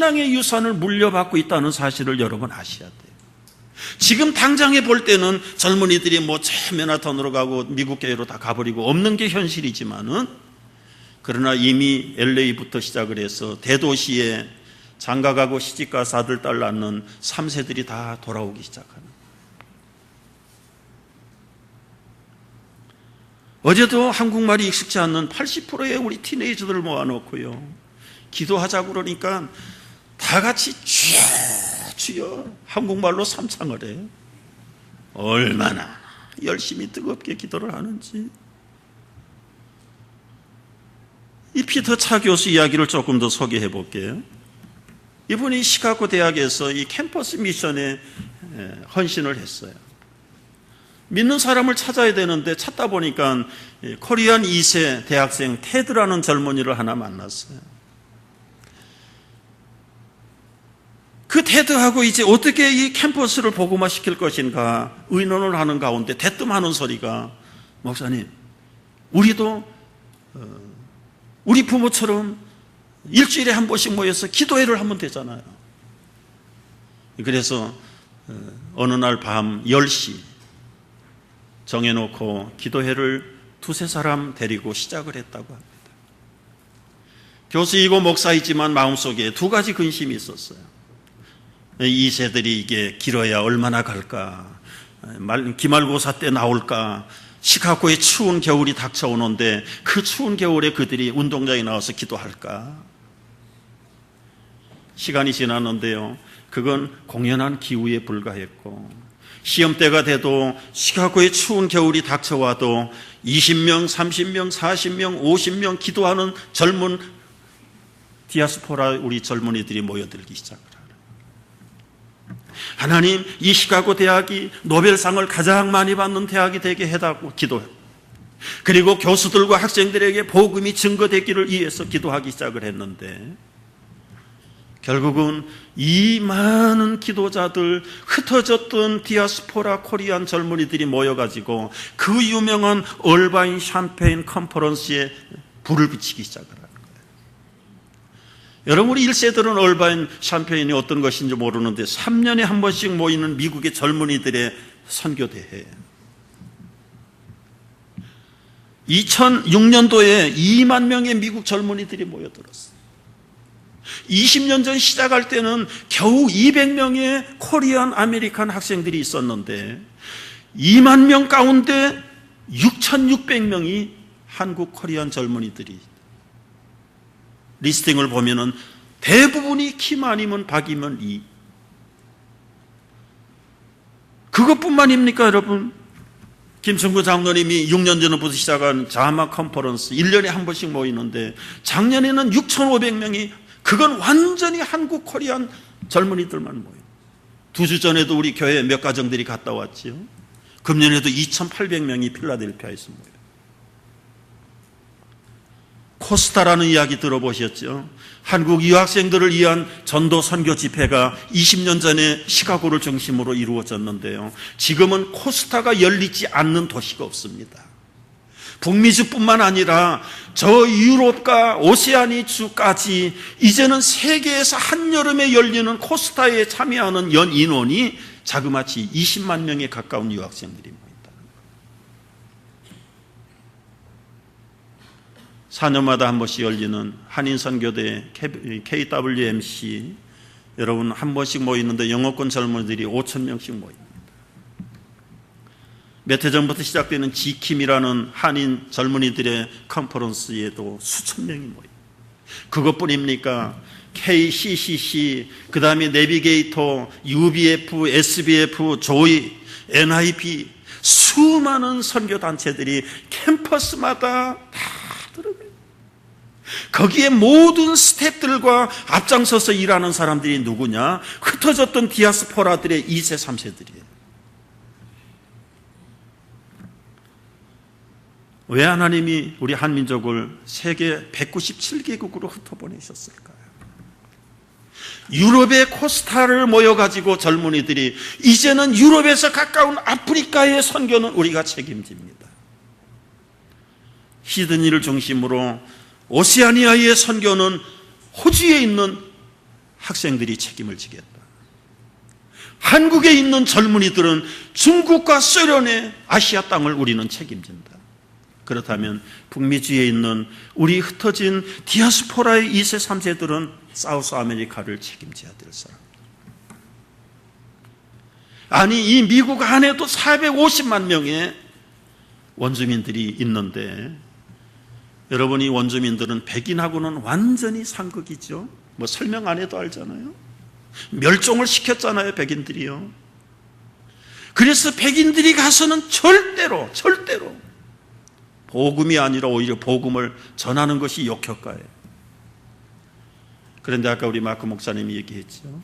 신앙의 유산을 물려받고 있다는 사실을 여러분 아셔야 돼요. 지금 당장에 볼 때는 젊은이들이 저 맨하탄으로 가고 미국 교회로 다 가버리고 없는 게 현실이지만은, 그러나 이미 LA부터 시작을 해서 대도시에 장가가고 시집가서 아들 딸 낳는 3세들이 다 돌아오기 시작하는. 어제도 한국말이 익숙지 않는 80%의 우리 티네이저들을 모아놓고요, 기도하자고 그러니까 다 같이 주여 한국말로 삼창을 해요. 얼마나 열심히 뜨겁게 기도를 하는지. 이 피터 차 교수 이야기를 조금 더 소개해 볼게요. 이분이 시카고 대학에서 이 캠퍼스 미션에 헌신을 했어요. 믿는 사람을 찾아야 되는데 찾다 보니까 코리안 2세 대학생 테드라는 젊은이를 하나 만났어요. 그 테드하고 이제 어떻게 이 캠퍼스를 복음화시킬 것인가 의논을 하는 가운데 대뜸하는 소리가, 목사님, 우리도 우리 부모처럼 일주일에 한 번씩 모여서 기도회를 하면 되잖아요. 그래서 어느 날 밤 10시 정해놓고 기도회를 두세 사람 데리고 시작을 했다고 합니다. 교수이고 목사이지만 마음속에 두 가지 근심이 있었어요. 이 세들이 이게 길어야 얼마나 갈까, 기말고사 때 나올까, 시카고의 추운 겨울이 닥쳐오는데 그 추운 겨울에 그들이 운동장에 나와서 기도할까. 시간이 지났는데요, 그건 공연한 기후에 불과했고, 시험때가 돼도 시카고의 추운 겨울이 닥쳐와도 20명, 30명, 40명, 50명 기도하는 젊은 디아스포라 우리 젊은이들이 모여들기 시작을 하는. 하나님, 이 시카고 대학이 노벨상을 가장 많이 받는 대학이 되게 해달라고 기도해요. 그리고 교수들과 학생들에게 복음이 증거되기를 위해서 기도하기 시작을 했는데, 결국은 이 많은 기도자들, 흩어졌던 디아스포라 코리안 젊은이들이 모여가지고 그 유명한 얼바인 샴페인 컨퍼런스에 불을 붙이기 시작을 하는 거예요. 여러분, 우리 1세들은 얼바인 샴페인이 어떤 것인지 모르는데 3년에 한 번씩 모이는 미국의 젊은이들의 선교대회, 2006년도에 2만 명의 미국 젊은이들이 모여들었어요. 20년 전 시작할 때는 겨우 200명의 코리안 아메리칸 학생들이 있었는데 2만 명 가운데 6,600명이 한국 코리안 젊은이들이, 리스팅을 보면은 대부분이 김아니면 박이면 이. 그것뿐만입니까, 여러분? 김성구 장로님이 6년 전부터 시작한 자막 컨퍼런스 1년에 한 번씩 모이는데 작년에는 6,500명이, 그건 완전히 한국 코리안 젊은이들만 모여요. 2주 전에도 우리 교회 몇 가정들이 갔다 왔지요. 금년에도 2,800명이 필라델피아에서 모여요. 코스타라는 이야기 들어보셨죠? 한국 유학생들을 위한 전도 선교 집회가 20년 전에 시카고를 중심으로 이루어졌는데요, 지금은 코스타가 열리지 않는 도시가 없습니다. 북미주뿐만 아니라 저 유럽과 오세아니주까지 이제는 세계에서 한여름에 열리는 코스타에 참여하는 연 인원이 자그마치 20만 명에 가까운 유학생들이 모인다는 거예요. 4년마다 한 번씩 열리는 한인선교대 KWMC, 여러분 한 번씩 모이는데 영어권 젊은이들이 5,000명씩 모입니다. 몇 해 전부터 시작되는 지킴이라는 한인 젊은이들의 컨퍼런스에도 수천 명이 모여요. 그것뿐입니까? KCCC, 그 다음에 내비게이터, UBF, SBF, 조이, NIP, 수많은 선교단체들이 캠퍼스마다 다 들어가요. 거기에 모든 스태프들과 앞장서서 일하는 사람들이 누구냐? 흩어졌던 디아스포라들의 2세, 3세들이에요. 왜 하나님이 우리 한민족을 세계 197개국으로 흩어보내셨을까요? 유럽의 코스타를 모여가지고 젊은이들이, 이제는 유럽에서 가까운 아프리카의 선교는 우리가 책임집니다. 시드니를 중심으로 오세아니아의 선교는 호주에 있는 학생들이 책임을 지겠다. 한국에 있는 젊은이들은 중국과 소련의 아시아 땅을 우리는 책임진다. 그렇다면 북미주에 있는 우리 흩어진 디아스포라의 2세, 3세들은 사우스 아메리카를 책임져야 될 사람. 아니, 이 미국 안에도 450만 명의 원주민들이 있는데, 여러분, 이 원주민들은 백인하고는 완전히 상극이죠. 뭐 설명 안 해도 알잖아요. 멸종을 시켰잖아요, 백인들이요. 그래서 백인들이 가서는 절대로 복음이 아니라 오히려 복음을 전하는 것이 역효과예요. 그런데 아까 우리 마크 목사님이 얘기했죠.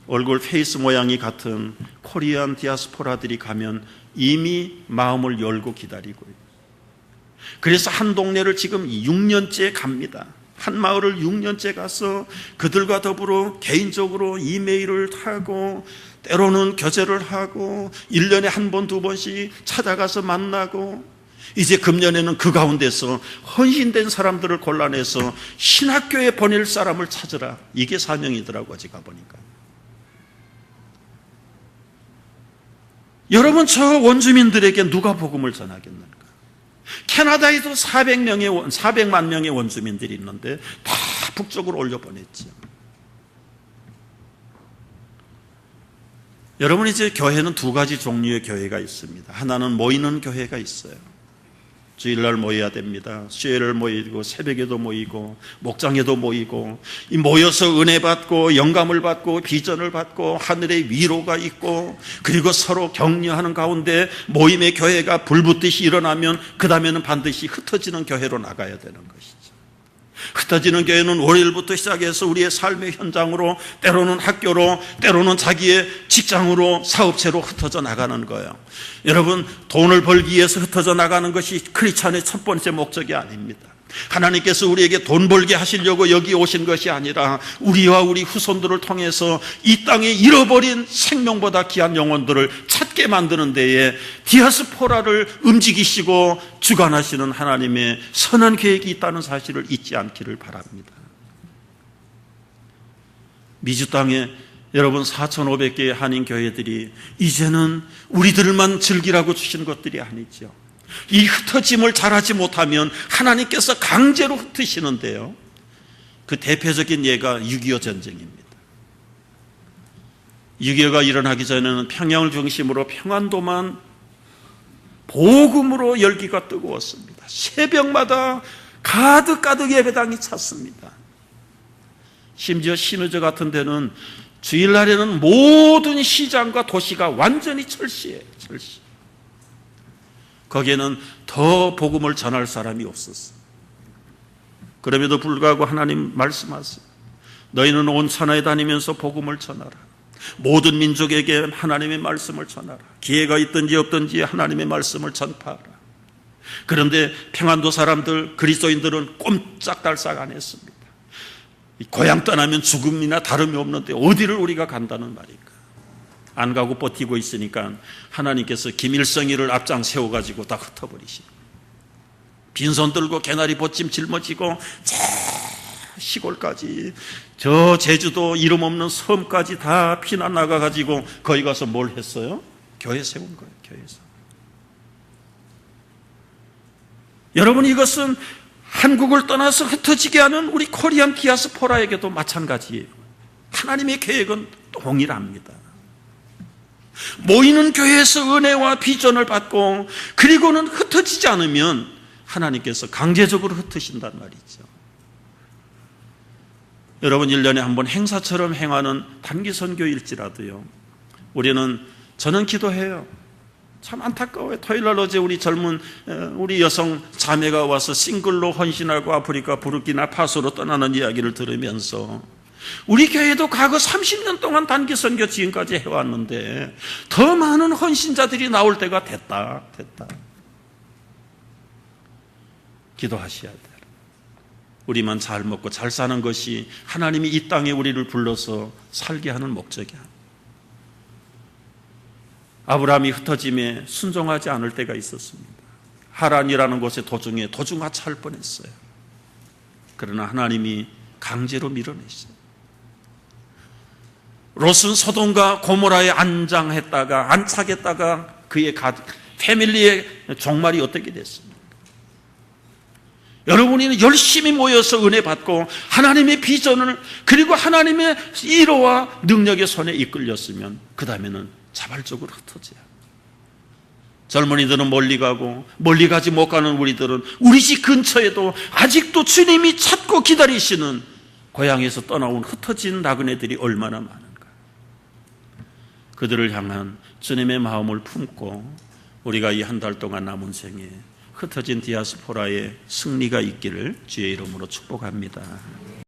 얼굴 페이스 모양이 같은 코리안 디아스포라들이 가면 이미 마음을 열고 기다리고 있어요. 그래서 한 동네를 지금 6년째 갑니다. 한 마을을 6년째 가서 그들과 더불어 개인적으로 이메일을 타고 때로는 교제를 하고 1년에 한 번, 두 번씩 찾아가서 만나고, 이제 금년에는 그 가운데서 헌신된 사람들을 골라내서 신학교에 보낼 사람을 찾으라. 이게 사명이더라고요, 제가 보니까. 여러분, 저 원주민들에게 누가 복음을 전하겠는가? 캐나다에도 400만 명의 원주민들이 있는데 다 북쪽으로 올려보냈죠. 여러분, 이제 교회는 두 가지 종류의 교회가 있습니다. 하나는 모이는 교회가 있어요. 주일날 모여야 됩니다. 수요일을 모이고 새벽에도 모이고 목장에도 모이고, 이 모여서 은혜 받고 영감을 받고 비전을 받고 하늘의 위로가 있고, 그리고 서로 격려하는 가운데 모임의 교회가 불붙듯이 일어나면 그 다음에는 반드시 흩어지는 교회로 나가야 되는 것이죠. 흩어지는 교회는 월요일부터 시작해서 우리의 삶의 현장으로, 때로는 학교로, 때로는 자기의 직장으로, 사업체로 흩어져 나가는 거예요. 여러분, 돈을 벌기 위해서 흩어져 나가는 것이 크리스찬의 첫 번째 목적이 아닙니다. 하나님께서 우리에게 돈 벌게 하시려고 여기 오신 것이 아니라 우리와 우리 후손들을 통해서 이 땅에 잃어버린 생명보다 귀한 영혼들을 찾게 만드는 데에 디아스포라를 움직이시고 주관하시는 하나님의 선한 계획이 있다는 사실을 잊지 않기를 바랍니다. 미주 땅에 여러분 4,500개의 한인교회들이 이제는 우리들만 즐기라고 주신 것들이 아니죠. 이 흩어짐을 잘하지 못하면 하나님께서 강제로 흩으시는데요, 그 대표적인 예가 6.25 전쟁입니다. 6.25가 일어나기 전에는 평양을 중심으로 평안도만 복음으로 열기가 뜨거웠습니다. 새벽마다 가득 예배당이 찼습니다. 심지어 신의저 같은 데는 주일날에는 모든 시장과 도시가 완전히 철시해요. 철시. 거기에는 더 복음을 전할 사람이 없었어요. 그럼에도 불구하고 하나님 말씀하세요. 너희는 온 천하에 다니면서 복음을 전하라. 모든 민족에게 하나님의 말씀을 전하라. 기회가 있든지 없든지 하나님의 말씀을 전파하라. 그런데 평안도 사람들, 그리스도인들은 꼼짝달싹 안 했습니다. 고향 떠나면 죽음이나 다름이 없는데 어디를 우리가 간다는 말일까? 안 가고 버티고 있으니까 하나님께서 김일성이를 앞장 세워가지고 다 흩어버리시고, 빈손 들고 개나리 보침 짊어지고 저 시골까지, 저 제주도 이름 없는 섬까지 다 피난 나가가지고 거기 가서 뭘 했어요? 교회 세운 거예요. 교회에서. 여러분, 이것은 한국을 떠나서 흩어지게 하는 우리 코리안 디아스포라에게도 마찬가지예요. 하나님의 계획은 동일합니다. 모이는 교회에서 은혜와 비전을 받고 그리고는 흩어지지 않으면 하나님께서 강제적으로 흩으신단 말이죠. 여러분, 1년에 한 번 행사처럼 행하는 단기 선교일지라도요, 저는 기도해요. 참 안타까워요. 토요일날 어제 우리 여성 자매가 와서 싱글로 헌신하고 아프리카 부르키나파소로 떠나는 이야기를 들으면서, 우리 교회도 과거 30년 동안 단기 선교 지금까지 해왔는데 더 많은 헌신자들이 나올 때가 됐다. 기도하셔야 돼요. 우리만 잘 먹고 잘 사는 것이 하나님이 이 땅에 우리를 불러서 살게 하는 목적이야. 아브라함이 흩어짐에 순종하지 않을 때가 있었습니다. 하란이라는 곳에 도중하차할 뻔했어요. 그러나 하나님이 강제로 밀어내셨어요. 롯은 소돔과 고모라에 안착했다가 그의 패밀리의 종말이 어떻게 됐습니까? 여러분이 열심히 모여서 은혜 받고 하나님의 비전을 그리고 하나님의 일호와 능력의 손에 이끌렸으면 그 다음에는 자발적으로 흩어져요. 젊은이들은 멀리 가고 멀리 가지 못 가는 우리들은 우리 집 근처에도 아직도 주님이 찾고 기다리시는 고향에서 떠나온 흩어진 나그네들이 얼마나 많은가. 그들을 향한 주님의 마음을 품고 우리가 이 한 달 동안 남은 생에 흩어진 디아스포라의 승리가 있기를 주의 이름으로 축복합니다.